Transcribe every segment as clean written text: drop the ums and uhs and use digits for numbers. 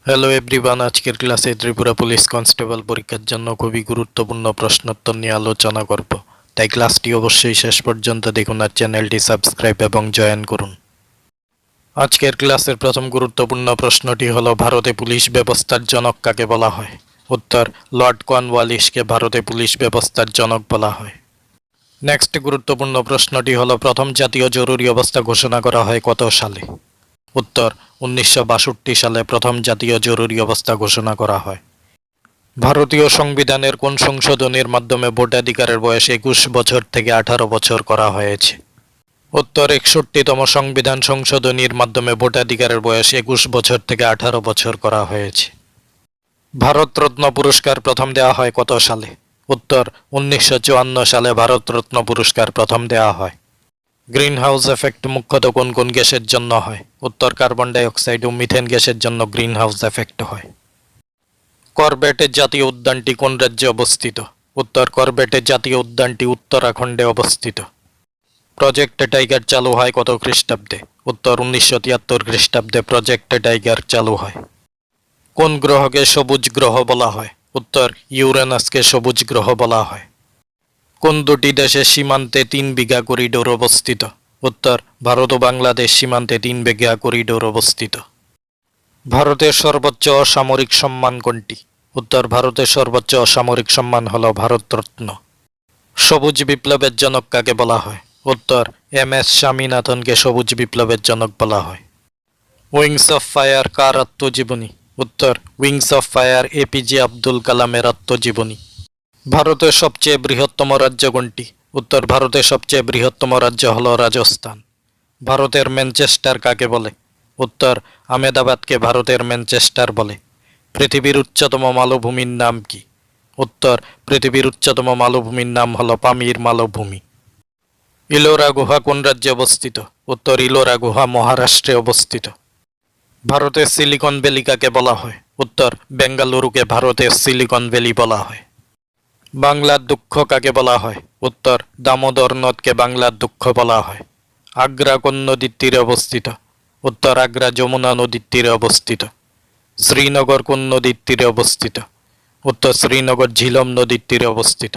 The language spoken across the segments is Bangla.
হ্যালো এভরিওয়ান, আজকের ক্লাসে ত্রিপুরা পুলিশ কনস্টেবল পরীক্ষার জন্য খুবই গুরুত্বপূর্ণ প্রশ্নোত্তর নিয়ে আলোচনা করব। তাই ক্লাসটি অবশ্যই শেষ পর্যন্ত দেখুন আর চ্যানেলটি সাবস্ক্রাইব এবং জয়েন করুন। আজকের ক্লাসের প্রথম গুরুত্বপূর্ণ প্রশ্নটি হলো, ভারতে পুলিশ ব্যবস্থার জনক কাকে বলা হয়? উত্তর, লর্ড কর্নওয়ালিসকে ভারতে পুলিশ ব্যবস্থার জনক বলা হয়। নেক্সট গুরুত্বপূর্ণ প্রশ্নটি হলো, প্রথম জাতীয় জরুরি অবস্থা ঘোষণা করা হয় কত সালে? উত্তর, 1962 সালে প্রথম জাতীয় জরুরি অবস্থা ঘোষণা করা হয়। ভারতীয় সংবিধানের কোন সংশোধনীর মাধ্যমে ভোটাধিকারের বয়স 21 বছর থেকে 18 বছর করা হয়েছে? উত্তর, 61তম সংবিধান সংশোধনীর মাধ্যমে ভোটাধিকারের বয়স 21 বছর থেকে 18 বছর করা হয়েছে। ভারতরত্ন পুরস্কার প্রথম দেওয়া হয় কত সালে? উত্তর, 1954 সালে ভারতরত্ন পুরস্কার প্রথম দেওয়া হয়। গ্রিন হাউস এফেক্ট মুখ্যত কোন কোন গ্যাসের জন্য হয়? উত্তর, কার্বন ডাই অক্সাইড ও মিথেন গ্যাসের জন্য গ্রিন হাউস এফেক্ট হয়। করবেটের জাতীয় উদ্যানটি কোন রাজ্যে অবস্থিত? উত্তর, করবেটের জাতীয় উদ্যানটি উত্তরাখণ্ডে অবস্থিত। প্রজেক্ট টাইগার চালু হয় কত খ্রিস্টাব্দে? উত্তর, 1973 খ্রিস্টাব্দে প্রজেক্ট টাইগার চালু হয়। কোন গ্রহকে সবুজ গ্রহ বলা হয়? উত্তর, ইউরেনাসকে সবুজ গ্রহ বলা হয়। কোন দুটি দেশের সীমান্তে 3 বিঘা করিডোর অবস্থিত? উত্তর, ভারত ও বাংলাদেশ সীমান্তে 3 বিঘা করিডোর অবস্থিত। ভারতের সর্বোচ্চ অসামরিক সম্মান কোনটি? উত্তর, ভারতের সর্বোচ্চ অসামরিক সম্মান হল ভারতরত্ন। সবুজ বিপ্লবের জনক কাকে বলা হয়? উত্তর, MS স্বামীনাথনকে সবুজ বিপ্লবের জনক বলা হয়। উইংস অফ ফায়ার কার আত্মজীবনী? উত্তর, wings of fire APJ Abdul কালামের আত্মজীবনী। ভারতের সবচেয়ে বৃহত্তম রাজ্য কোনটি? উত্তর, ভারতের সবচেয়ে বৃহত্তম রাজ্য হল রাজস্থান। ভারতের ম্যানচেস্টার কাকে বলে? উত্তর, আহমেদাবাদকে ভারতের ম্যানচেস্টার বলে। পৃথিবীর উচ্চতম মালভূমির নাম কি? উত্তর, পৃথিবীর উচ্চতম মালভূমির নাম হল পামির মালভূমি। ইলোরা গুহা কোন রাজ্যে অবস্থিত? উত্তর, ইলোরা গুহা মহারাষ্ট্রে অবস্থিত। ভারতের সিলিকন ভ্যালি কাকে বলা হয়? উত্তর, বেঙ্গালুরুকে ভারতের সিলিকন ভ্যালি বলা হয়। বাংলার দুঃখ কাকে বলা হয়? উত্তর, দামোদর নদকে বাংলার দুঃখ বলা হয়। আগ্রা কোন নদীর তীরে অবস্থিত? উত্তর, আগ্রা যমুনা নদীর তীরে অবস্থিত। শ্রীনগর কোন নদীর তীরে অবস্থিত? উত্তর, শ্রীনগর ঝিলম নদীর তীরে অবস্থিত।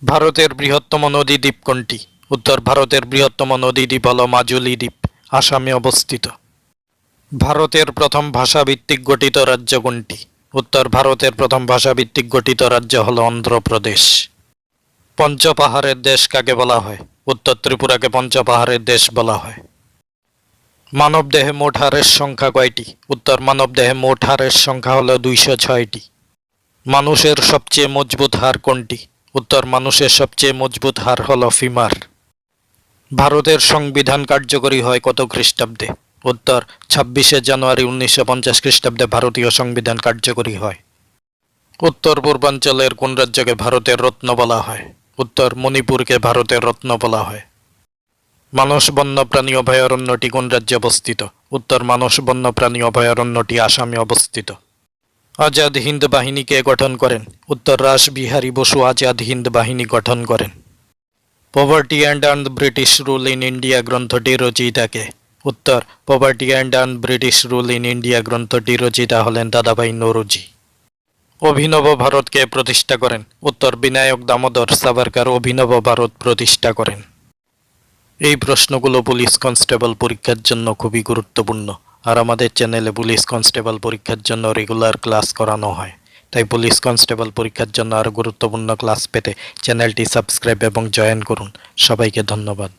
ভারতের বৃহত্তম নদী দ্বীপ কোনটি? উত্তর, ভারতের বৃহত্তম নদী দ্বীপ হল মাজুলি দ্বীপ, আসামে অবস্থিত। ভারতের প্রথম ভাষাভিত্তিক গঠিত রাজ্য কোনটি? উত্তর, ভারতের প্রথম ভাষাভিত্তিক গঠিত রাজ্য হল অন্ধ্রপ্রদেশ। পঞ্চপাহাড়ের দেশ কাকে বলা হয়? উত্তর, ত্রিপুরাকে পঞ্চপাহাড়ের দেশ বলা হয়। মানবদেহে মোট হাড়ের সংখ্যা কয়টি? উত্তর, মানবদেহে মোট হাড়ের সংখ্যা হল 206টি। মানুষের সবচেয়ে মজবুত হাড় কোনটি? উত্তর, মানুষের সবচেয়ে মজবুত হাড় হল ফিমার। ভারতের সংবিধান কার্যকরী হয় কত খ্রিস্টাব্দে? উত্তর, 26শে জানুয়ারি 1950 খ্রিস্টাব্দে ভারতীয় সংবিধান কার্যকরী হয়। উত্তর পূর্বাঞ্চলের কোন রাজ্যকে ভারতের রত্ন বলা হয়? উত্তর, মণিপুরকে ভারতের রত্ন বলা হয়। মানস বন্যপ্রাণী অভয়ারণ্যটি কোন রাজ্যে অবস্থিত? উত্তর, মানস বন্যপ্রাণী অভয়ারণ্যটি আসামে অবস্থিত। আজাদ হিন্দ বাহিনী কে গঠন করেন? উত্তর, রাসবিহারী বসু আজাদ হিন্দ বাহিনী গঠন করেন। Poverty and un British rule in India গ্রন্থটির রচয়িতা কে? উত্তর, poverty and un British rule in India গ্রন্থটির রচয়িতা হলেন দাদাভাই নৌরোজি। অভিনব ভারত কে প্রতিষ্ঠা করেন? উত্তর, বিনায়ক দামোদর সাভারকর অভিনব ভারত প্রতিষ্ঠা করেন। এই প্রশ্নগুলো পুলিশ কনস্টেবল পরীক্ষার জন্য খুবই গুরুত্বপূর্ণ। আর আমাদের চ্যানেলে পুলিশ কনস্টেবল পরীক্ষার জন্য রেগুলার ক্লাস করানো হয়। তাই পুলিশ কনস্টেবল পরীক্ষার জন্য আরও গুরুত্বপূর্ণ ক্লাস পেতে চ্যানেলটি সাবস্ক্রাইব এবং জয়েন করুন। সবাইকে ধন্যবাদ।